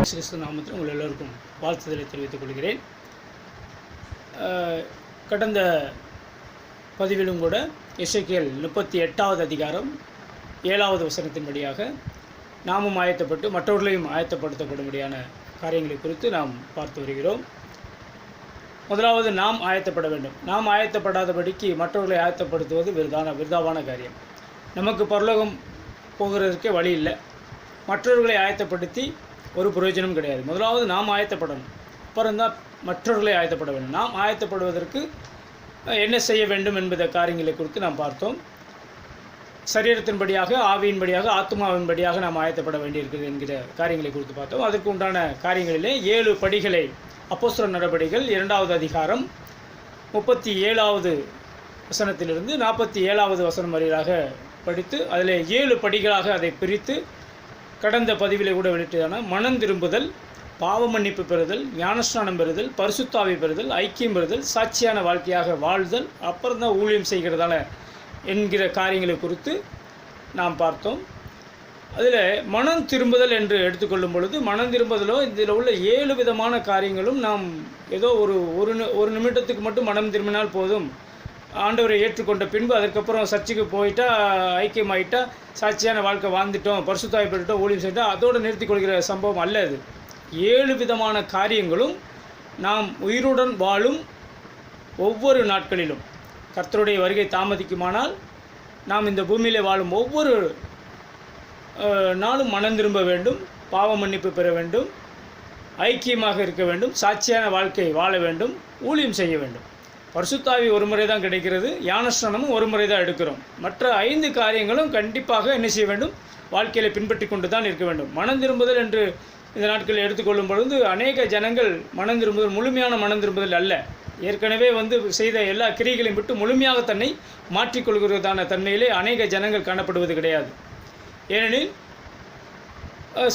கிறிஸ்து நாமத்தில் உங்கள் எல்லோருக்கும் வாழ்த்துதலை தெரிவித்துக் கொள்கிறேன். கடந்த பதிவிலும் கூட எசேக்கியேல் 38வது அதிகாரம் 7வது வசனத்தின்படியாக நாமும் ஆயத்தப்பட்டு மற்றவர்களையும் ஆயத்தப்படுத்தப்படும்படியான காரியங்களை குறித்து நாம் பார்த்து வருகிறோம். முதலாவது நாம் ஆயத்தப்பட வேண்டும். நாம் ஆயத்தப்படாதபடிக்கு மற்றவர்களை ஆயத்தப்படுத்துவது விருதாவான காரியம். நமக்கு பரலோகம் போகிறதுக்கே வழி இல்லை. மற்றவர்களை ஆயத்தப்படுத்தி ஒரு பிரயோஜனம் கிடையாது. முதலாவது நாம் ஆயத்தப்படணும், அப்புறம்தான் மற்றவர்களை ஆயத்தப்பட வேண்டும். நாம் ஆயத்தப்படுவதற்கு என்ன செய்ய வேண்டும் என்பத காரியங்களை குறித்து நாம் பார்த்தோம். சரீரத்தின்படியாக, ஆவியின்படியாக, ஆத்மாவின்படியாக நாம் ஆயத்தப்பட வேண்டியிருக்கிறது என்கிற காரியங்களை குறித்து பார்த்தோம். அதற்கு உண்டான காரியங்களிலே 7 படிகளை அப்போஸ்தலர் நடபடிகள் 2வது அதிகாரம் 37வது வசனத்திலிருந்து 47வது வசனம் வரையிலாக படித்து அதில் 7 படிகளாக அதை பிரித்து கடந்த பதிவிலே கூட வெளியிட்டதான மனம் திரும்புதல், பாவ மன்னிப்பு பெறுதல், ஞானஸ்நானம் பெறுதல், பரிசுத்தாவி பெறுதல், ஐக்கியம் பெறுதல், சாட்சியான வாழ்க்கையாக வாழ்தல், அப்புறம் தான் ஊழியம் செய்கிறதால என்கிற காரியங்களை குறித்து நாம் பார்த்தோம். அதில் மனம் திரும்புதல் என்று எடுத்துக்கொள்ளும் பொழுது, மனம் திரும்புதலோ இதில் உள்ள 7 விதமான காரியங்களும் நாம் ஏதோ ஒரு நிமிடத்துக்கு மட்டும் மனம் திரும்பினால் போதும், ஆண்டவரை ஏற்றுக்கொண்ட பின்பு அதற்கப்புறம் சர்ச்சுக்கு போயிட்டா, ஐக்கியமாயிட்டா, சாட்சியான வாழ்க்கை வாழ்ந்துட்டோம், பரிசுத்தாவி பெற்றுட்டோம், ஊழியம் செய்தோம், அதோடு நிறுத்தி கொள்கிற சம்பவம் அல்ல அது. 7 விதமான காரியங்களும் நாம் உயிருடன் வாழும் ஒவ்வொரு நாட்களிலும், கர்த்தருடைய வருகை தாமதிக்குமானால் நாம் இந்த பூமியிலே வாழும் ஒவ்வொரு நாளும் மனம் திரும்ப வேண்டும், பாவ மன்னிப்பு பெற வேண்டும், ஐக்கியமாக இருக்க வேண்டும், சாட்சியான வாழ்க்கை வாழ வேண்டும், ஊழியம் செய்ய வேண்டும். பரிசுத்தாவி ஒரு முறை தான் கிடைக்கிறது, ஞானஸ்நானமும் ஒரு முறை தான் எடுக்கிறோம். மற்ற 5 காரியங்களும் கண்டிப்பாக என்ன செய்ய வேண்டும், வாழ்க்கையில் பின்பற்றி கொண்டு தான் இருக்க வேண்டும். மனம் திரும்புதல் என்று இந்த நாட்களில் எடுத்துக்கொள்ளும் பொழுது அநேக ஜனங்கள் மனம் திரும்புதல் முழுமையான மனம் திரும்புதல் அல்ல, ஏற்கனவே செய்த எல்லா கிரியைகளையும் விட்டு முழுமையாக தன்னை மாற்றிக்கொள்கிறதான தன்மையிலே அநேக ஜனங்கள் காணப்படுவது கிடையாது. ஏனெனில்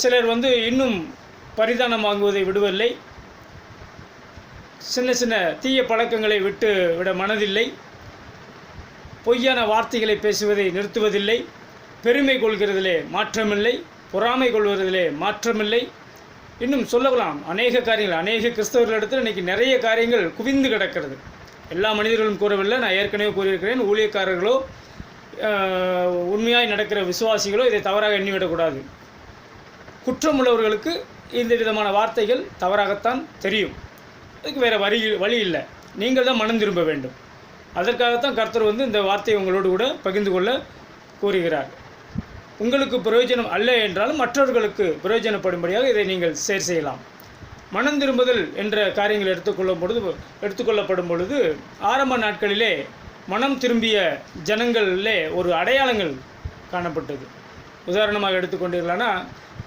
சிலர் இன்னும் பரிதானம் வாங்குவதை விடுவதில்லை, சின்ன சின்ன தீய பழக்கங்களை விட மனதில்லை, பொய்யான வார்த்தைகளை பேசுவதை நிறுத்துவதில்லை, பெருமை கொள்கிறதிலே மாற்றமில்லை, பொறாமை கொள்வதிலே மாற்றமில்லை, இன்னும் சொல்லலாம் அநேக காரியங்கள். அநேக கிறிஸ்தவர்களிடத்தில் இன்றைக்கி நிறைய காரியங்கள் குவிந்து கிடக்கிறது. எல்லா மனிதர்களும் கூறவில்லை, நான் ஏற்கனவே கூறியிருக்கிறேன். ஊழியக்காரர்களோ உண்மையாய் நடக்கிற விசுவாசிகளோ இதை தவறாக எண்ணிவிடக்கூடாது. குற்றமுள்ளவர்களுக்கு இந்த விதமான வார்த்தைகள் தவறாகத்தான் தெரியும். அதுக்கு வேறு வழி இல்லை. நீங்கள் தான் மனம் திரும்ப வேண்டும். அதற்காகத்தான் கர்த்தர் இந்த வார்த்தையை உங்களோடு கூட பகிர்ந்து கொள்ள கூறுகிறார். உங்களுக்கு பிரயோஜனம் அல்ல என்றாலும் மற்றவர்களுக்கு பிரயோஜனப்படும்படியாக இதை நீங்கள் செய்யலாம். மனம் திரும்புதல் என்ற காரியங்கள் எடுத்துக்கொள்ளப்படும் பொழுது ஆரம்ப நாட்களிலே மனம் திரும்பிய ஜனங்களிலே ஒரு அடையாளங்கள் காணப்பட்டது. உதாரணமாக எடுத்துக்கொண்டீர்களானா,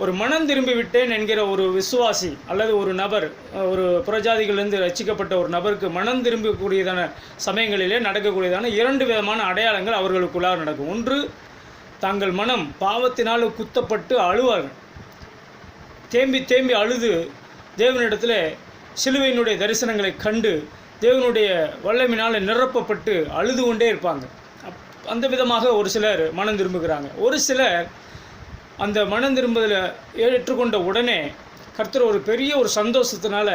ஒரு மனம் திரும்பி விட்டேன் என்கிற ஒரு விசுவாசி அல்லது ஒரு நபர், ஒரு புறஜாதிகளிலிருந்து ரட்சிக்கப்பட்ட ஒரு நபருக்கு மனம் திரும்பக்கூடியதான சமயங்களிலே நடக்கக்கூடியதான 2 விதமான அடையாளங்கள் அவர்களுக்குள்ளாக நடக்கும். ஒன்று, தங்கள் மனம் பாவத்தினால் குத்தப்பட்டு அழுவார்கள். தேம்பி தேம்பி அழுது தேவனிடத்தில் சிலுவையினுடைய தரிசனங்களை கண்டு தேவனுடைய வல்லமையினால் நிரப்பப்பட்டு அழுது கொண்டே இருப்பாங்க. அந்த விதமாக ஒரு சிலர் மனம் திரும்புகிறாங்க. ஒரு சிலர் அந்த மனம் திரும்புதலை ஏற்றுக்கொண்ட உடனே கர்த்தர் ஒரு பெரிய ஒரு சந்தோஷத்தினால,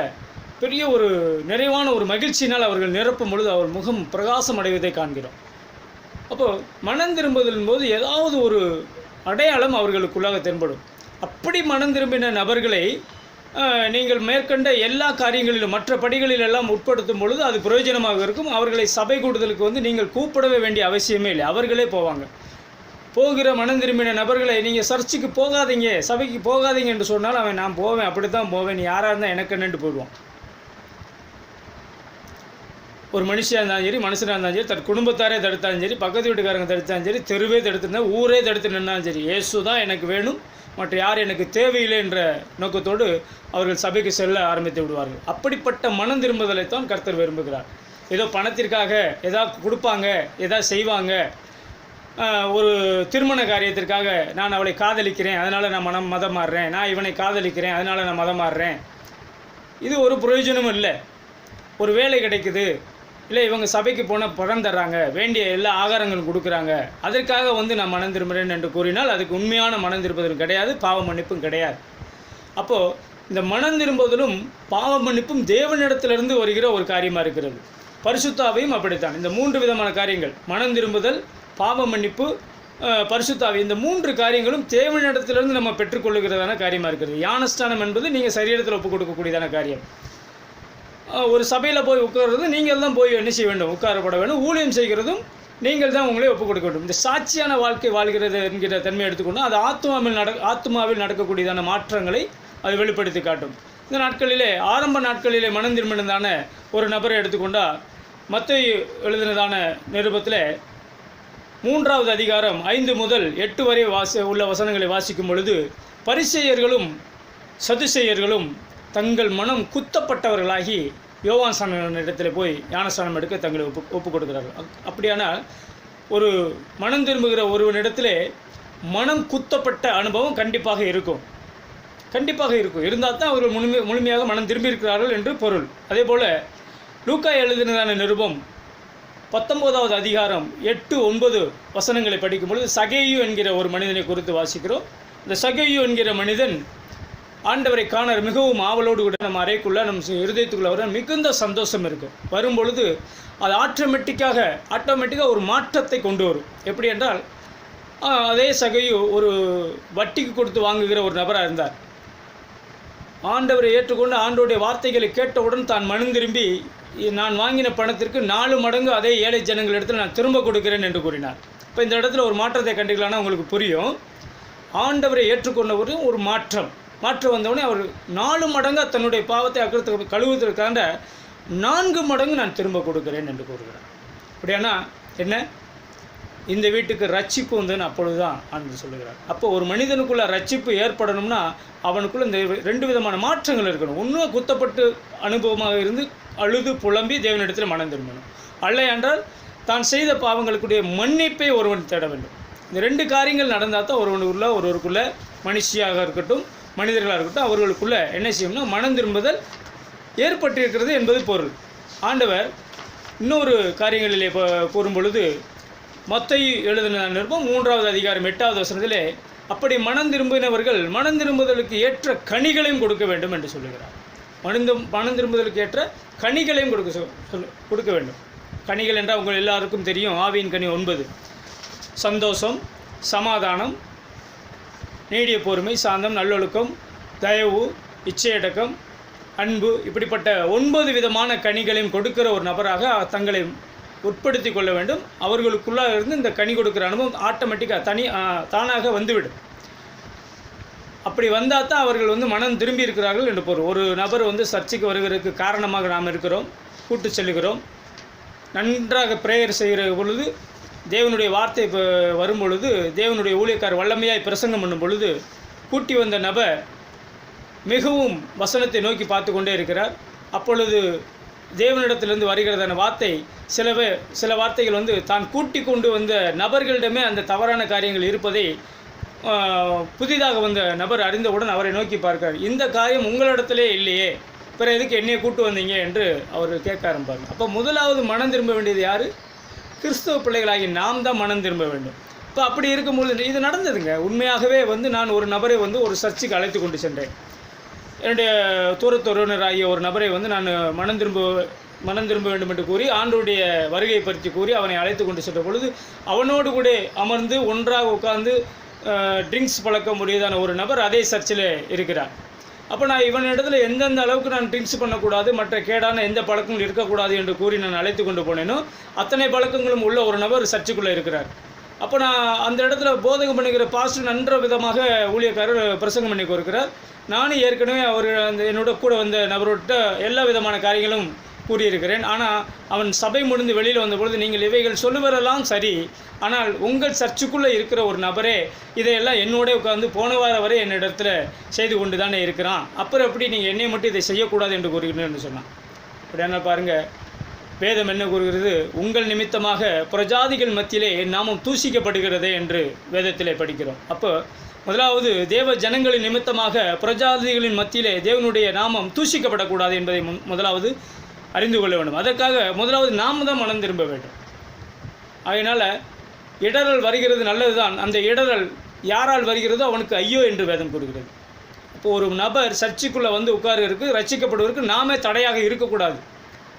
பெரிய ஒரு நிறைவான ஒரு மகிழ்ச்சியினால் அவர்கள் நிரப்பும் பொழுது அவர் முகம் பிரகாசம் அடைவதை காண்கிறோம். அப்போது மனம் திரும்புதலின் போது ஏதாவது ஒரு அடையாளம் அவர்களுக்குள்ளாக தென்படும். அப்படி மனம் திரும்பின நபர்களை நீங்கள் மேற்கண்ட எல்லா காரியங்களிலும் மற்ற படிகளிலெல்லாம் உட்படுத்தும் பொழுது அது பிரயோஜனமாக இருக்கும். அவர்களை சபை கூடுதலுக்கு நீங்கள் கூப்பிடவே வேண்டிய அவசியமே இல்லை, அவர்களே போவாங்க. போகிற மனம் திரும்பின நபர்களை நீங்கள் சர்ச்சுக்கு போகாதீங்க, சபைக்கு போகாதீங்க என்று சொன்னால் அவன் நான் போவேன், அப்படி தான் போவேன், நீ யாராக இருந்தால் எனக்கு என்னென்று போயிடுவான். ஒரு மனுஷியாக இருந்தாலும் சரி, மனுஷனாக இருந்தாலும் சரி, தன் குடும்பத்தாரே தடுத்தாலும் சரி, பக்கத்து வீட்டுக்காரங்க தடுத்தாலும் சரி, தெருவே தடுத்துருந்தா, ஊரே தடுத்து நின்னாலும் சரி, இயேசு தான் எனக்கு வேணும், மற்ற யார் எனக்கு தேவையில்லை என்ற நோக்கத்தோடு அவர்கள் சபைக்கு செல்ல ஆரம்பித்து விடுவார்கள். அப்படிப்பட்ட மனம் திரும்புதலைத்தான் கர்த்தர் விரும்புகிறார். ஏதோ பணத்திற்காக எதாவது கொடுப்பாங்க, எதாவது செய்வாங்க, ஒரு திருமண காரியத்திற்காக நான் அவளை காதலிக்கிறேன் அதனால் நான் மதம் மாறுறேன், நான் இவனை காதலிக்கிறேன் அதனால் நான் மதம் மாறுறேன், இது ஒரு பிரயோஜனமும் இல்லை. ஒரு வேலை கிடைக்குது, இல்லை இவங்க சபைக்கு போனால் பணம் தர்றாங்க, வேண்டிய எல்லா ஆகாரங்களும் கொடுக்குறாங்க, அதற்காக நான் மனம் திரும்புகிறேன் என்று கூறினால் அதுக்கு உண்மையான மனம் திரும்புதலும் கிடையாது, பாவ மன்னிப்பும் கிடையாது. அப்போது இந்த மனம் திரும்புதலும் பாவ மன்னிப்பும் தேவனிடத்திலிருந்து வருகிற ஒரு காரியமாக இருக்கிறது. பரிசுத்தாவையும் அப்படித்தான். இந்த 3 விதமான காரியங்கள், மனம் திரும்புதல், பாவ மன்னிப்பு, பரிசுத்தாவி, இந்த 3 காரியங்களும் தேவனிடத்திலிருந்து நம்ம பெற்றுக்கொள்ளுகிறதான காரியமாக இருக்கிறது. ஞானஸ்தானம் என்பது நீங்கள் சரீரத்தில் ஒப்புக் கொடுக்கக்கூடியதான காரியம். ஒரு சபையில் போய் உட்கார்றது நீங்கள் தான் போய் என்ன செய்ய வேண்டும், உட்காரப்பட வேண்டும். ஊழியம் செய்கிறதும் நீங்கள் தான் உங்களே ஒப்புக் கொடுக்க வேண்டும். இந்த சாட்சியான வாழ்க்கை வாழ்கிறது என்கிற தன்மை எடுத்துக்கொண்டு அது ஆத்மாவில் நடக்கக்கூடியதான மாற்றங்களை அது வெளிப்படுத்தி காட்டும். இந்த நாட்களிலே, ஆரம்ப நாட்களிலே மனம் திரும்பினதான ஒரு நபரை எடுத்துக்கொண்டால், மத்தேயு எழுதினதான நிருபத்தில் 3வது அதிகாரம் 5 முதல் 8 வரை உள்ள வசனங்களை வாசிக்கும் பொழுது, பரிசேயர்களும் சதுசேயர்களும் தங்கள் மனம் குத்தப்பட்டவர்களாகி யோவான் ஸ்நானனிடத்தில் போய் ஞானஸ்நானம் எடுக்க தங்களை ஒப்புக் கொடுக்கிறார்கள். அப்படியானால் ஒரு மனம் திரும்புகிற ஒருவனிடத்திலே மனம் குத்தப்பட்ட அனுபவம் கண்டிப்பாக இருக்கும். இருந்தால் தான் அவர்கள் முழுமையாக மனம் திரும்பியிருக்கிறார்கள் என்று பொருள். அதே போல் லூக்கா எழுதினதான நிருபம் 19வது அதிகாரம் 8-9 வசனங்களை படிக்கும் பொழுது சகேயு என்கிற ஒரு மனிதனை குறித்து வாசிக்கிறோம். இந்த சகேயு என்கிற மனிதன் ஆண்டவரை காண மிகவும் ஆவலோடு கூட நம்ம அறைக்குள்ளே, நம்ம இருதயத்துக்குள்ளே வர மிகுந்த சந்தோஷம் இருக்குது. வரும்பொழுது அது ஆட்டோமேட்டிக்காக ஒரு மாற்றத்தை கொண்டு வரும். எப்படி என்றால், அதே சகையு ஒரு வட்டிக்கு கொடுத்து வாங்குகிற ஒரு நபராக இருந்தார். ஆண்டவரை ஏற்றுக்கொண்டு ஆண்டவருடைய வார்த்தைகளை கேட்டவுடன் தான் மனம் திரும்பி, நான் வாங்கின பணத்திற்கு 4 மடங்கு அதே ஏழை ஜனங்களிடத்தில் நான் திரும்ப கொடுக்கிறேன் என்று கூறினார். இப்போ இந்த இடத்துல ஒரு மாற்றத்தை கண்டுக்கலான்னா உங்களுக்கு புரியும். ஆண்டவரை ஏற்றுக்கொண்டவர் ஒரு மாற்றம் வந்தவுடனே அவர் 4 மடங்காக தன்னுடைய பாவத்தை கழுவுவதற்காக 4 மடங்கு நான் திரும்ப கொடுக்கிறேன் என்று கூறுகிறார். அப்படியானா என்ன, இந்த வீட்டுக்கு ரட்சிப்பு வந்ததுன்னு அப்பொழுது தான் ஆண்டு சொல்லுகிறார். அப்போ ஒரு மனிதனுக்குள்ள ரட்சிப்பு ஏற்படணும்னா அவனுக்குள்ள இந்த 2 விதமான மாற்றங்கள் இருக்கணும். ஒன்றும் குத்தப்பட்டு அனுபவமாக இருந்து அழுது புலம்பி தேவனிடத்தில் மனம் திரும்பணும். அல்ல என்றால் தான் செய்த பாவங்களுக்குடைய மன்னிப்பை ஒருவன் தேட வேண்டும். இந்த 2 காரியங்கள் நடந்தால் தான் ஒருவருக்குள்ள மனுஷியாக இருக்கட்டும், மனிதர்களாக இருக்கட்டும், அவர்களுக்குள்ள என்ன செய்யணும்னா மனம் திரும்புதல் ஏற்பட்டிருக்கிறது என்பது பொருள். ஆண்டவர் இன்னொரு காரியங்களிலே கூறும் பொழுது, மத்தேயு எழுதின நிருபம் 3வது அதிகாரம் 8வது வசனத்திலே, அப்படி மனம் திரும்பினவர்கள் மனம் திரும்புதலுக்கு ஏற்ற கனிகளையும் கொடுக்க வேண்டும் என்று சொல்லுகிறார். மனம் திரும்புதலுக்கு ஏற்ற கனிகளையும் கொடுக்க வேண்டும். கனிகள் என்றால் உங்கள் எல்லாருக்கும் தெரியும். ஆவியின் கனி 9: சந்தோஷம், சமாதானம், நீடிய பொறுமை, சாந்தம், நல்லொழுக்கம், தயவு, இச்சையடக்கம், அன்பு, இப்படிப்பட்ட 9 விதமான கனிகளையும் கொடுக்கிற ஒரு நபராக தங்களை உட்படுத்தி கொள்ள வேண்டும். அவர்களுக்குள்ளாக இருந்து இந்த கனி கொடுக்குற அனுபவம் ஆட்டோமேட்டிக்காக தானாக வந்துவிடும். அப்படி வந்தால் தான் அவர்கள் மனம் திரும்பி இருக்கிறார்கள் என்று பொருள். ஒரு நபர் சர்ச்சைக்கு வருகிறதுக்கு காரணமாக நாம் இருக்கிறோம், கூட்டு செல்லுகிறோம், நன்றாக ப்ரேயர் செய்கிற பொழுது, தேவனுடைய வார்த்தை வரும் பொழுது, தேவனுடைய ஊழியக்காரர் வல்லமையாய் பிரசங்கம் பண்ணும் பொழுது, கூட்டி வந்த நபர் மிகவும் வசனத்தை நோக்கி பார்த்து கொண்டே இருக்கிறார். அப்பொழுது தேவனிடத்திலிருந்து வருகிறதான வார்த்தை, சில வார்த்தைகள் தான் கூட்டி கொண்டு வந்த நபர்களிடமே அந்த தவறான காரியங்கள் இருப்பதை புதிதாக வந்த நபர் அறிந்தவுடன் அவரை நோக்கி பார்க்கிறார். இந்த காரியம் உங்களிடத்திலே இல்லையே, பிற எதுக்கு என்னையை கூட்டு வந்தீங்க என்று அவர் கேட்க ஆரம்பிப்பாங்க. அப்போ முதலாவது மனம் திரும்ப வேண்டியது யார்? கிறிஸ்தவ பிள்ளைகளாகி நாம் தான் மனம் திரும்ப வேண்டும். இப்போ அப்படி இருக்கும்பொழுது இது நடந்ததுங்க. உண்மையாகவே நான் ஒரு நபரை ஒரு சர்ச்சுக்கு அழைத்து கொண்டு சென்றேன். என்னுடைய தூரத்துறவினராகிய ஒரு நபரை நான் மனம் திரும்ப வேண்டும் என்று கூறி, ஆண்டவருடைய வருகை பற்றி கூறி அவனை அழைத்து கொண்டு சென்ற பொழுது, அவனோடு கூட அமர்ந்து ஒன்றாக உட்கார்ந்து ட்ரிங்க்ஸ் பழக்க முடியாதான ஒரு நபர் அதே சர்ச்சில் இருக்கிறார். அப்போ நான் இவனிடத்தில் எந்தெந்த அளவுக்கு நான் ட்ரிங்க்ஸ் பண்ணக்கூடாது, மற்ற கேடான எந்த பழக்கங்களும் இருக்கக்கூடாது என்று கூறி நான் அழைத்து கொண்டு போனேனோ அத்தனை பழக்கங்களும் உள்ள ஒரு நபர் சர்ச்சுக்குள்ளே இருக்கிறார். அப்போ நான் அந்த இடத்துல போதகம் பண்ணுகிற பாஸ்டர் நன்ற விதமாக ஊழியக்காரர் பிரசங்கம் பண்ணி கொடுக்கிறார். நானும் ஏற்கனவே என்னோட கூட வந்த நபர்கிட்ட எல்லா விதமான காரியங்களும் கூறியிருக்கிறேன். ஆனால் அவன் சபை முடிந்து வெளியில் வந்தபொழுது, நீங்கள் இவைகள் சொல்லுவதெல்லாம் சரி, ஆனால் உங்கள் சர்ச்சுக்குள்ளே இருக்கிற ஒரு நபரே இதையெல்லாம் என்னோட உட்கார்ந்து போன வாரம் வரை என்னிடத்தில் செய்து கொண்டு தானே இருக்கிறான், அப்புறம் எப்படி நீங்கள் என்னை மட்டும் இதை செய்யக்கூடாது என்று கூறுகிறேன்னு சொன்னான். அப்படியான பாருங்கள், வேதம் என்ன கூறுகிறது? உங்கள் நிமித்தமாக பிரஜாதிகள் மத்தியிலே என் நாமம் தூஷிக்கப்படுகிறதே என்று வேதத்திலே படிக்கிறோம். அப்போ முதலாவது தேவ ஜனங்களின் நிமித்தமாக பிரஜாதிகளின் மத்தியிலே தேவனுடைய நாமம் தூஷிக்கப்படக்கூடாது என்பதை முதலாவது அறிந்து கொள்ள வேண்டும். அதற்காக முதலாவது நாம் தான் மனம் திரும்ப வேண்டும். அதனால் இடரல் வருகிறது நல்லது தான். அந்த இடரல் யாரால் வருகிறதோ அவனுக்கு ஐயோ என்று வேதம் கூறுகிறது. இப்போ ஒரு நபர் சர்ச்சுக்குள்ளே வந்து உட்காருவதற்கு, ரட்சிக்கப்படுவதற்கு நாமே தடையாக இருக்கக்கூடாது.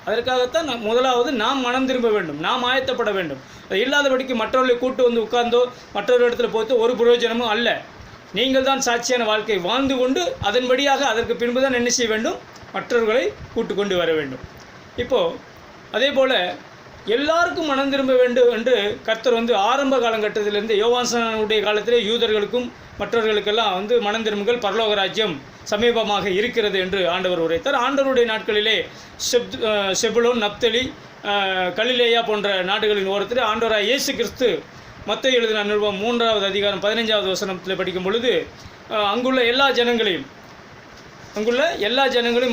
அதற்காகத்தான் முதலாவது நாம் மனம் திரும்ப வேண்டும், நாம் ஆயத்தப்பட வேண்டும். அது இல்லாதபடிக்கு மற்றவர்களை கூட்டு வந்து உட்கார்ந்தோ மற்றொரு இடத்துல போய்த்தோ ஒரு பிரயோஜனமும் அல்ல. நீங்கள் தான் சாட்சியான வாழ்க்கை வாழ்ந்து கொண்டு அதன்படியாக அதற்கு பின்பு தான் என்ன செய்ய வேண்டும், மற்றவர்களை கூட்டு கொண்டு வர வேண்டும். இப்போது அதே போல் எல்லாருக்கும் மனம் திரும்ப வேண்டும் என்று கர்த்தர் வந்து ஆரம்ப காலகட்டத்திலிருந்து யோவான்ஸ்நானனுடைய காலத்திலே யூதர்களுக்கும் மற்றவர்களுக்கெல்லாம் வந்து மனம் திரும்புங்கள், பரலோக ராஜ்யம் சமீபமாக இருக்கிறது என்று ஆண்டவர் உரைத்தார். ஆண்டவருடைய நாட்களிலே செபுலோன், நப்தலி, கலிலேயா போன்ற நாடுகளின் ஓரத்தில் ஆண்டவராக இயேசு கிறிஸ்து மத்தேயு எழுதின நிருபம் 3வது அதிகாரம் 15வது வசனத்தில் படிக்கும் பொழுது அங்குள்ள எல்லா ஜனங்களையும்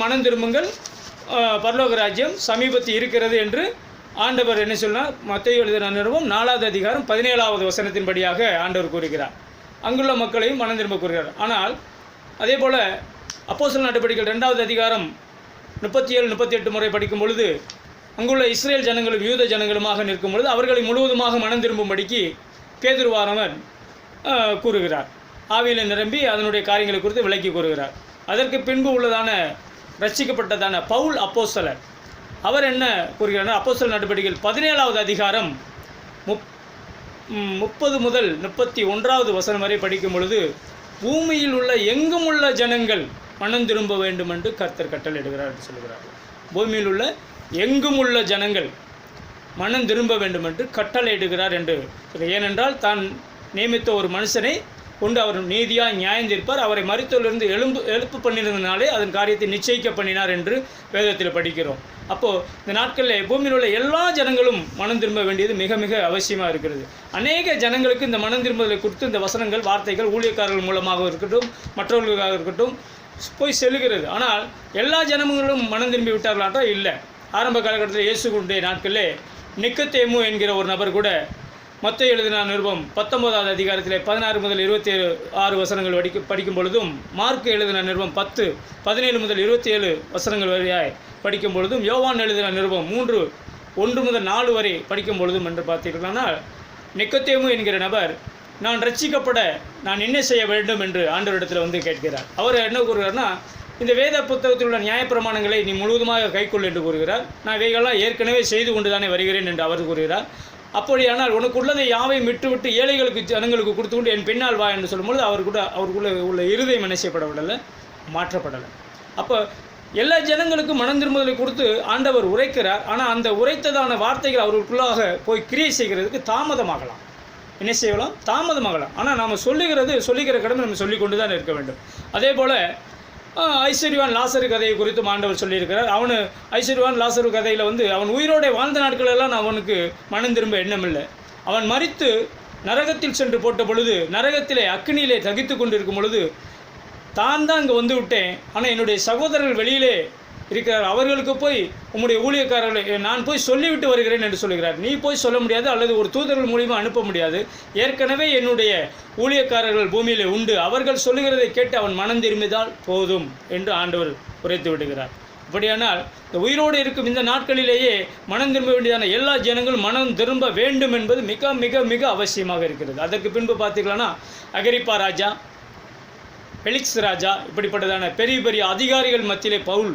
மனம் திரும்புங்கள், பரலோக ராஜ்யம் சமீபத்தில் இருக்கிறது என்று ஆண்டவர் என்ன சொன்னார்? மத்தேயு எழுதின நிருபம் 4வது அதிகாரம் 17வது வசனத்தின்படியாக ஆண்டவர் கூறுகிறார். அங்குள்ள மக்களையும் மனம் திரும்ப கூறுகிறார். ஆனால் அதே போல் அப்போஸ்தலர் நடபடிகள் 2வது அதிகாரம் 37-38 முறை படிக்கும் பொழுது அங்குள்ள இஸ்ரேல் ஜனங்களும் யூத ஜனங்களுமாக நிற்கும் பொழுது அவர்களை முழுவதுமாக மனம் திரும்பும்படிக்கு பேதுருவானவர் கூறுகிறார். ஆவியில் நிரம்பி அதனுடைய காரியங்களை குறித்து விளக்கி கூறுகிறார். அதற்கு பின்பு உள்ளதான ரட்சிக்கப்பட்டதான பவுல் அப்போஸ்தலர் அவர் என்ன கூறுகிறார்? அப்போஸ்தலர் நடபடிகள் 17வது அதிகாரம் 30 முதல் 31வது வசனம் வரை படிக்கும் பொழுது பூமியில் உள்ள எங்கும் உள்ள ஜனங்கள் மனம் திரும்ப வேண்டும் என்று கர்த்தர் கட்டளையிடுகிறார் என்று சொல்கிறார். பூமியில் உள்ள எங்கும் உள்ள ஜனங்கள் மனம் திரும்ப வேண்டும் என்று கட்டளையிடுகிறார் என்று. ஏனென்றால் தான் நியமித்த ஒரு மனுஷனை கொண்டு அவர் நீதியாக நியாயம் தீர்ப்பார், அவரை மரித்தோரிலிருந்து எழுப்பு பண்ணியிருந்தனாலே அதன் காரியத்தை நிச்சயிக்க பண்ணினார் என்று வேதத்தில் படிக்கிறோம். அப்போது இந்த நாட்களில் பூமியில் உள்ள எல்லா ஜனங்களும் மனம் திரும்ப வேண்டியது மிக மிக அவசியமாக இருக்கிறது. அநேக ஜனங்களுக்கு இந்த மனம் திரும்புதலை குறித்து இந்த வசனங்கள், வார்த்தைகள் ஊழியக்காரர்கள் மூலமாக இருக்கட்டும், மற்றவர்களுக்காக இருக்கட்டும் போய் செல்லுகிறது. ஆனால் எல்லா ஜனங்களும் மனம் திரும்பி விட்டார்களான்றால் இல்லை. ஆரம்ப காலகட்டத்தில் இயேசுடைய நாட்களிலே நிக்கதேமு என்கிற ஒரு நபர் கூட மத்தேயு எழுதின நிருபம் 19வது அதிகாரத்தில் 16 முதல் 26 வசனங்கள் படிக்கும் பொழுதும், மார்க்கு எழுதின நிருபம் 10-17 முதல் 27 வசனங்கள் வரையாய் படிக்கும் பொழுதும், யோவான் எழுதின நிருபம் 3:1 முதல் 4 வரை படிக்கும் பொழுதும் என்று பார்த்தீர்களானால் நிக்கதேமு என்கிற நபர் நான் ரட்சிக்கப்பட நான் என்ன செய்ய வேண்டும் என்று ஆண்டவரிடத்தில் வந்து கேட்கிறார். அவர் என்ன கூறுகிறார்னா, இந்த வேத புத்தகத்தில் உள்ள நியாயப்பிரமாணங்களை நீ முழுவதுமாக கைக்கொள் என்று கூறுகிறார். நான் இவைகளெல்லாம் ஏற்கனவே செய்து கொண்டு தானே வருகிறேன் என்று அவர் கூறுகிறார். அப்படியானால் உனக்கு உள்ளதை யாவையும் விட்டுவிட்டு ஏழைகளுக்கு ஜனங்களுக்கு கொடுத்து கொண்டு என் பின்னால் வா என்று சொல்லும்போது அவருக்குள்ள உள்ள இருதயம் என்ன செய்யப்படவில்லை, மாற்றப்படலை. அப்போ எல்லா ஜனங்களுக்கும் மனம் திரும்புதலை கொடுத்து ஆண்டவர் உரைக்கிறார். ஆனால் அந்த உரைத்ததான வார்த்தைகள் அவர்களுக்குள்ளாக போய் கிரியை செய்கிறதுக்கு தாமதமாகலாம், என்ன செய்யலாம், தாமதமாகலாம். ஆனால் நாம் சொல்லுகிற கடமை நம்ம சொல்லி கொண்டு தான் இருக்க வேண்டும். அதே போல் ஐஸ்வர்யவான் லாசரு கதையை குறித்து ஆண்டவர் சொல்லியிருக்கிறார். ஐஸ்வர்யவான் லாசரு கதையில் வந்து அவன் உயிரோடு வாழ்ந்த நாட்களெல்லாம் அவனுக்கு மனம் திரும்ப எண்ணமில்லை. அவன் மரித்து நரகத்தில் சென்று போட்ட பொழுது, நரகத்திலே அக்னியிலே தகித்து கொண்டு இருக்கும் பொழுது, தான் இங்கே வந்து விட்டேன், ஆனால் என்னுடைய சகோதரர்கள் வெளியிலே இருக்கிறார், அவர்களுக்கு போய் உம்முடைய ஊழியக்காரர்களை நான் போய் சொல்லிவிட்டு வருகிறேன் என்று சொல்கிறார். நீ போய் சொல்ல முடியாது, அல்லது ஒரு தூதர்கள் மூலியமாக அனுப்ப முடியாது. ஏற்கனவே என்னுடைய ஊழியக்காரர்கள் பூமியில் உண்டு, அவர்கள் சொல்லுகிறதை கேட்டு அவன் மனம் திரும்பினால் போதும் என்று ஆண்டவர் உரைத்து விடுகிறார். அப்படியானால் இந்த உயிரோடு இருக்கும் இந்த நாட்களிலேயே மனம் திரும்ப வேண்டியதான எல்லா ஜனங்களும் மனம் திரும்ப வேண்டும் என்பது மிக மிக மிக அவசியமாக இருக்கிறது. அதற்கு பின்பு பார்த்தீர்களானா அகிரிப்பா ராஜா, பெலிக்ஸ் ராஜா, இப்படிப்பட்டதான பெரிய பெரிய அதிகாரிகள் மத்தியிலே பவுல்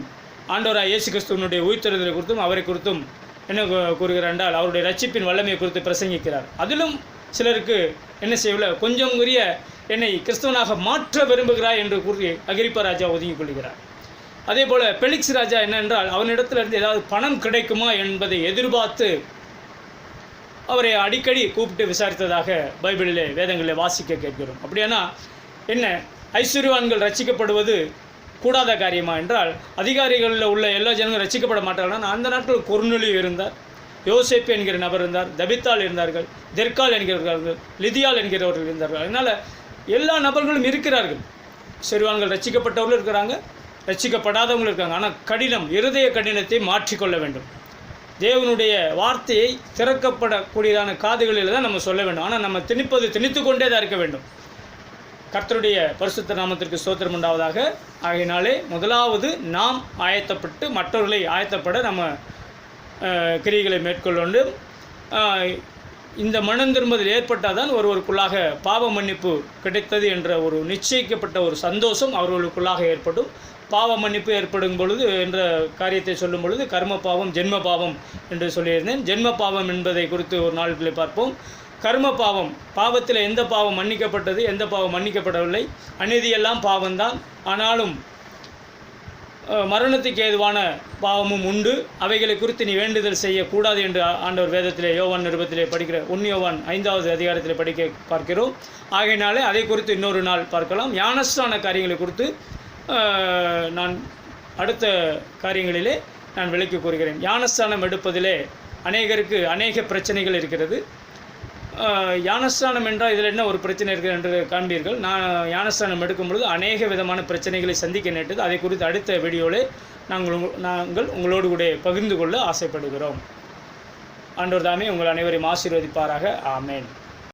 ஆண்டவராக இயேசு கிறிஸ்துவனுடைய உயிர்த்தெழுதலை குறித்தும் அவரை குறித்தும் என்ன கூறுகிறார் என்றால் அவருடைய ரட்சிப்பின் வல்லமையை குறித்து பிரசங்கிக்கிறார். அதிலும் சிலருக்கு என்ன செய்யவில்லை, கொஞ்சம் உரிய என்னை கிறிஸ்துவனாக மாற்ற விரும்புகிறாய் என்று கூறி அகிரிப்பா ராஜா ஒதுங்கிக் கொள்கிறார். அதே போல் பெலிக்ஸ் ராஜா என்னென்றால் அவனிடத்திலிருந்து ஏதாவது பணம் கிடைக்குமா என்பதை எதிர்பார்த்து அவரை அடிக்கடி கூப்பிட்டு விசாரித்ததாக பைபிளிலே வேதங்களில் வாசிக்க கேட்கிறோம். அப்படியானா என்ன, ஐஸ்வர்யவான்கள் ரட்சிக்கப்படுவது கூடாத காரியமா என்றால் அதிகாரிகளில் உள்ள எல்லா ஜனங்களும் ரட்சிக்கப்பட மாட்டார்கள். அந்த நாட்கள் கொர்நேலியு இருந்தார், யோசேப்பு என்கிற நபர் இருந்தார், தபித்தாள் இருந்தார்கள், தெர்கால் என்கிறவர்கள், லிதியால் என்கிறவர்கள் இருந்தார்கள். அதனால் எல்லா நபர்களும் இருக்கிறார்கள். ஐஸ்வர்யவான்கள் ரட்சிக்கப்பட்டவர்களும் இருக்கிறாங்க, ரட்சிக்கப்படாதவங்களும் இருக்காங்க. ஆனால் கடினம், இருதய கடினத்தை மாற்றிக்கொள்ள வேண்டும். தேவனுடைய வார்த்தையை திறக்கப்படக்கூடியதான காதுகளில் தான் நம்ம சொல்ல வேண்டும். ஆனால் நம்ம திணித்து கொண்டே தான் இருக்க வேண்டும். கர்த்தருடைய பரிசுத்த நாமத்திற்கு ஸ்தோத்திரம் உண்டாவதாக. ஆகையினாலே முதலாவது நாம் ஆயத்தப்பட்டு மற்றவர்களை ஆயத்தப்பட நம்ம கிரியைகளை மேற்கொள்ள வேண்டும். இந்த மனம் திரும்புதல் ஏற்பட்டால் தான் ஒருவருக்குள்ளாக பாவ மன்னிப்பு கிடைத்தது என்ற ஒரு நிச்சயிக்கப்பட்ட ஒரு சந்தோஷம் அவர்களுக்குள்ளாக ஏற்படும். பாவ மன்னிப்பு ஏற்படும் பொழுது என்ற காரியத்தை சொல்லும் பொழுது கர்ம பாவம் ஜென்ம பாவம் என்று சொல்லியிருந்தேன். ஜென்ம பாவம் என்பதை குறித்து ஒரு நாட்களில் பார்ப்போம். கர்ம பாவம், பாவத்தில் எந்த பாவம் மன்னிக்கப்பட்டது, எந்த பாவம் மன்னிக்கப்படவில்லை, அநீதியெல்லாம் பாவம்தான். ஆனாலும் மரணத்துக்கு ஏதுவான பாவமும் உண்டு. அவைகளை குறித்து நீ வேண்டுதல் செய்யக்கூடாது என்று ஆண்டவர் வேதத்திலே யோவான் நிருபத்திலே படிக்கிற 1 யோவான் 5வது அதிகாரத்தில் படிக்க பார்க்கிறோம். ஆகையினாலே அதை குறித்து இன்னொரு நாள் பார்க்கலாம். ஞானஸ்நான காரியங்களை குறித்து நான் அடுத்த காரியங்களிலே நான் விளக்கி கூறுகிறேன். ஞானஸ்நானம் எடுப்பதிலே அநேகருக்கு அநேக பிரச்சனைகள் இருக்கிறது. ஞானஸ்நானம் என்றால் இதில் என்ன ஒரு பிரச்சனை இருக்குது என்று காண்பீர்கள். நான் ஞானஸ்நானம் எடுக்கும் பொழுது அநேக விதமான பிரச்சனைகளை சந்திக்க நேட்டது. அதை குறித்து அடுத்த வீடியோவில் நாங்கள் உங்களோடு கூட பகிர்ந்து கொள்ள ஆசைப்படுகிறோம். ஆண்டவர் தாமே உங்கள் அனைவரையும் ஆசீர்வதிப்பாராக. ஆமேன்.